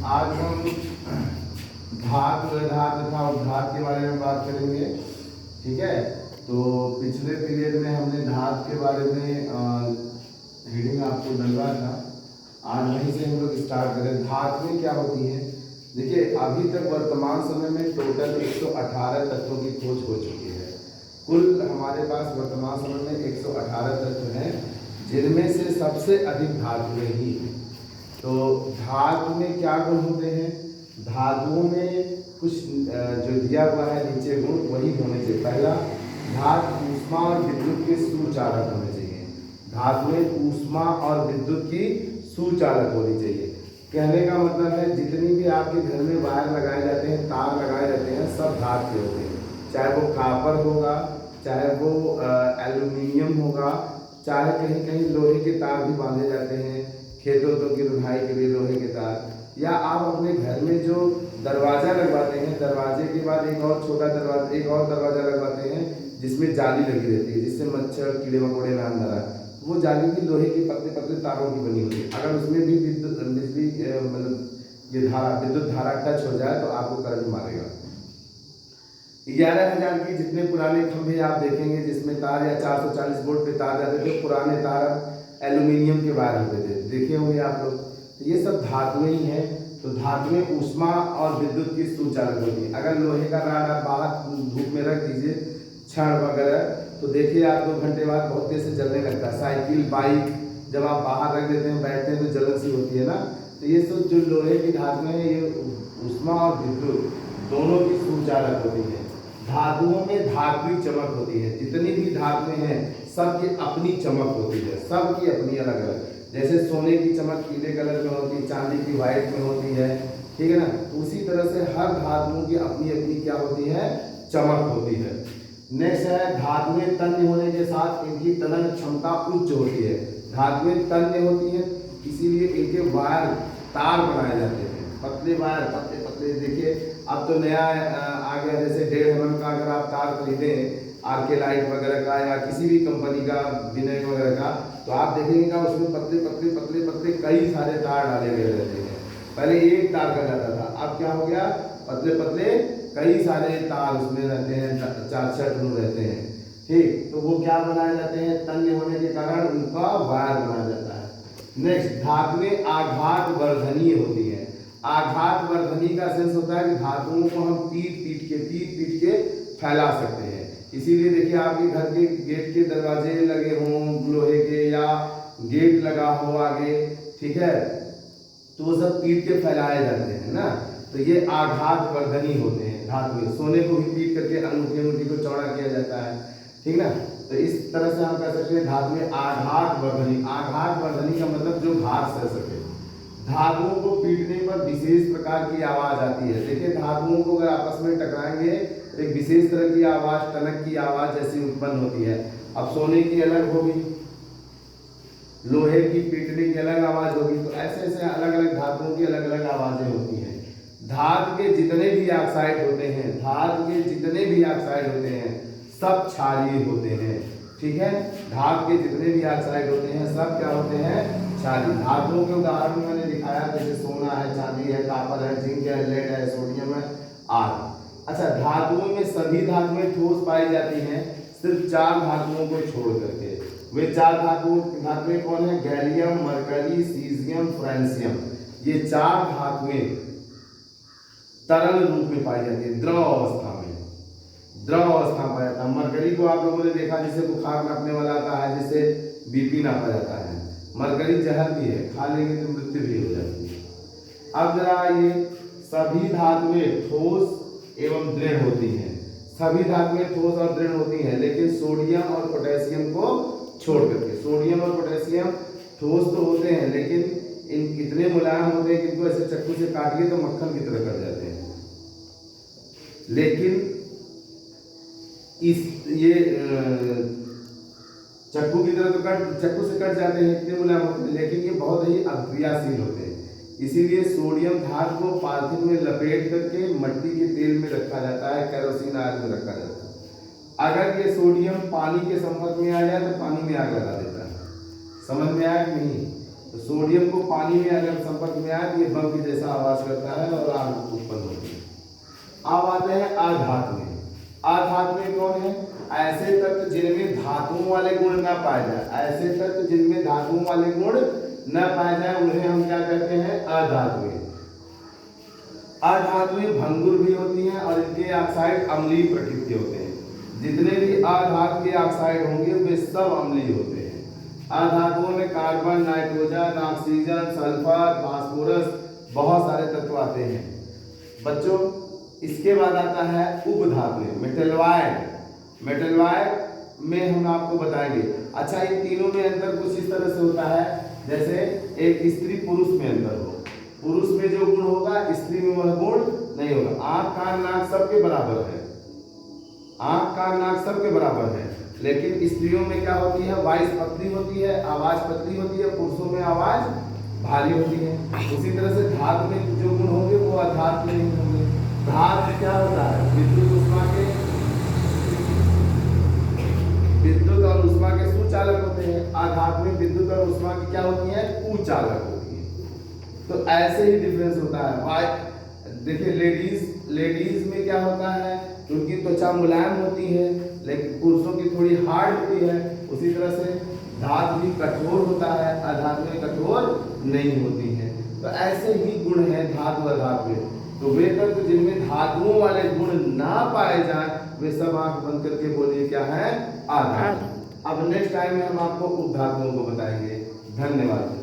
आज हम धातु धातु तथा उद्धात के बारे में बात करेंगे। ठीक है, तो पिछले पीरियड में हमने धातु के बारे में रीडिंग आपको डलवा था। आज वहीं से हम लोग स्टार्ट करें। धातु में क्या होती है? देखिए, अभी तक वर्तमान समय में टोटल 118 तत्वों की खोज हो चुकी है। कुल हमारे पास वर्तमान समय में 118 तत्व हैं, जिनमें से सबसे अधिक धातुएं ही हैं। तो धातु में क्या गुण होते हैं? धातुओं में कुछ जो दिया हुआ है नीचे गुण वही होने चाहिए। पहला, धातु ऊष्मा और विद्युत के सुचालक होने चाहिए। धातुएं ऊष्मा और विद्युत की सुचालक होनी चाहिए। कहने का मतलब है, जितनी भी आपके घर में वायर लगाए जाते हैं, तार लगाए जाते हैं, सब धातु के होते हैं। चाहे वो कॉपर होगा, चाहे वो एल्युमिनियम होगा, चाहे कहीं कहीं लोहे के तार भी बांधे जाते हैं खेतों की रुधाई के लिए, लोहे के तार। या आप अपने घर में जो दरवाजा लगवाते हैं, दरवाजे के बाद एक और छोटा दरवाजा, एक और दरवाजा लगवाते हैं जिसमें जाली लगी रहती है, जिससे मच्छर कीड़े मकोड़े ना अंदर आए। वो जाली भी लोहे के पतले पतले तारों की बनी होती है। अगर उसमें भी बिजली मतलब ये धारा, विद्युत धारा टच हो जाए तो आपको करंट मारेगा। 11,000 की जितने पुराने खंभे आप देखेंगे जिसमें तार या 440 वोल्ट पे तार जाते थे, पुराने तार एल्यूमिनियम के वायर होते थे, देखे होंगे आप लोग। तो ये सब धातुएं ही हैं। तो धातुएं ऊष्मा और विद्युत की सुचालक होती है। अगर लोहे का रॉड आप बाहर धूप में रख दीजिए, छड़ वगैरह, तो देखिए आप 2 घंटे बाद बहुत तेज से जलने लगता है। साइकिल, बाइक जब आप बाहर रख देते हैं, बैठते हैं, तो जलन सी होती है ना। तो ये सब जो लोहे की धातुएं हैं, ये ऊष्मा और विद्युत दोनों की सुचालक होती है। धातुओं में धात्विक चमक होती है। जितनी भी धातुएं हैं सबकी अपनी चमक होती है, सबकी अपनी अलग अलग। जैसे सोने की चमक पीले कलर में होती है, चांदी की व्हाइट में होती है, ठीक है ना। उसी तरह से हर धातुओं की अपनी अपनी क्या होती है? चमक होती है। नेक्स्ट है, धातुएं तन्य होने के साथ इनकी तनन क्षमता उच्च होती है। धातुएं तन्य होती है, इसीलिए इनके वायर तार बनाए जाते हैं, पतले वायर, पतले पतले। देखिए अब तो नया आ गया, जैसे 1.5 mm का अगर आप तार खरीदें आरके लाइट वगैरह का या किसी भी कंपनी का, विनय वगैरह का, तो आप देखेंगे उसमें पतले पतले पतले पतले कई सारे तार डाले गए रहते हैं। पहले एक तार का जाता था, अब क्या हो गया? पतले पतले कई सारे तार उसमें रहते हैं, 4-6 रहते हैं। ठीक, तो वो क्या बनाए जाते हैं? तन्य होने के कारण उनका वायर बनाया जाता है। नेक्स्ट, धातुएं आघात वर्धनीय होती है। आघात वर्धनी का सेंस होता है कि धातुओं को हम पीट पीट के फैला सकते हैं। इसीलिए देखिए, आपके घर के गेट के दरवाजे लगे हों लोहे के, या गेट लगा हो आगे, ठीक है, तो वो सब पीट के फैलाए जाते हैं ना। तो ये आघात वर्धनी होते हैं धातुएं। सोने को भी पीट करके अंगूठी को चौड़ा किया जाता है, ठीक ना। तो इस तरह से हम कह सकते हैं धातुएं आघात वर्धनी। आघात वर्धनी का मतलब जो घात सह सके। धातुओं को पीटने पर विशेष प्रकार की आवाज आती है। देखिए, धातुओं को अगर आपस में टकराएंगे एक विशेष तरह की आवाज, टनक की आवाज जैसी उत्पन्न होती है। अब सोने की अलग होगी, लोहे की पीटने की अलग आवाज होगी। तो ऐसे ऐसे अलग अलग धातुओं की अलग अलग आवाजें होती हैं। धातु के जितने भी ऑक्साइड होते हैं, धातु के जितने भी ऑक्साइड होते हैं, सब क्षारीय होते हैं। ठीक है, धातु के जितने भी ऑक्साइड होते हैं सब क्या होते हैं? क्षारीय। धातुओं के उदाहरण मैंने दिखाया, जैसे सोना है, चांदी है, कॉपर है, जिंक है, लेड है, सोडियम है, आदि। अच्छा, धातुओं में सभी धातुएं ठोस पाई जाती हैं, सिर्फ 4 धातुओं को छोड़ करके। वे 4 धातुएं कौन है? Gallium, mercury, caesium, francium. ये 4 धातुएं तरल रूप में पाई जाती है, द्रव अवस्था में। द्रव अवस्था में पाया जाता है। मरकरी को आप लोगों ने देखा, जिसे बुखार नापने वाला आता है, जिसे बीपी नापा जाता है। मरकरी जहर भी है, खा लेंगे तो मृत्यु भी हो जाती है। अब जरा ये सभी धातुएं ठोस एवं दृढ़ होती हैं। सभी धातुएं ठोस और दृढ़ होती हैं, लेकिन सोडियम और पोटेशियम को छोड़ करके। सोडियम और पोटेशियम ठोस तो होते हैं, लेकिन इन इतने मुलायम होते हैं कि इनको ऐसे चक्कू से काटिए तो मक्खन की तरह कट जाते हैं। लेकिन इस ये चक्कू की तरह तो चक्कू से कट जाते हैं, इतने मुलायम होते हैं, लेकिन ये बहुत ही अक्रियाशील होते हैं। इसीलिए सोडियम धातु को पॉलिथीन में लपेट करके मट्टी के तेल में रखा जाता है, केरोसिन आग में रखा जाता है। अगर ये सोडियम पानी के संपर्क में आ जाए तो पानी में आग लगा देता है। समझ में आया कि नहीं? तो सोडियम को पानी में अगर संपर्क में आए तो ये बम की जैसा आवाज करता है और आग उत्पन्न होती है। अब आते हैं अधात्मय। अधात्मय कौन है? ऐसे तत्व जिनमें धातुओं वाले गुण न पाए जाए, ऐसे तत्व जिनमें धातुओं वाले गुण न पाए जाए उन्हें हम क्या कहते हैं? अधात्मय। अधातुएं भंगुर भी होती हैं और इनके ऑक्साइड अम्लीय प्रकृति के होते हैं। जितने भी अधातु के ऑक्साइड होंगे वे सब अम्लीय होते हैं। अधातुओं में carbon, nitrogen, oxygen, sulphur, phosphorus बहुत सारे तत्व आते हैं बच्चों। इसके बाद आता है उपधातुएं, मेटलवाइड। मेटलवाइड में हम आपको बताएंगे। अच्छा, इन तीनों में अंतर कुछ इस तरह से होता है जैसे एक स्त्री पुरुष में अंतर हो। पुरुष में जो गुण होगा स्त्री में वह गुण नहीं होगा। आंख, कान, नाक सबके बराबर है, आंख, कान, नाक सबके बराबर है, लेकिन स्त्रियों में क्या होती है? वॉइस पतली होती है, आवाज पतली होती है, पुरुषों में आवाज भारी होती है। उसी तरह से धातु में जो गुण होंगे वो अधातु में नहीं होंगे। धातु में क्या होता है? विद्युत और उष्मा के सुचालक होते हैं। अधातु में विद्युत और उष्मा की क्या होती है? कुचालक होती है। तो ऐसे ही डिफरेंस होता है। देखिए लेडीज में क्या होता है? उनकी त्वचा मुलायम होती है लेकिन पुरुषों की थोड़ी हार्ड होती है। उसी तरह से धातु भी कठोर होता है, अधातु में कठोर नहीं होती है। तो ऐसे ही गुण है धातु अधातु में। तो वे तत्व जिनमें धातुओं वाले गुण ना पाए जाए वे सब आंख बंद करके बोलिए क्या है? अधातु। अब नेक्स्ट टाइम में हम आपको उपधातुओं को बताएंगे। धन्यवाद।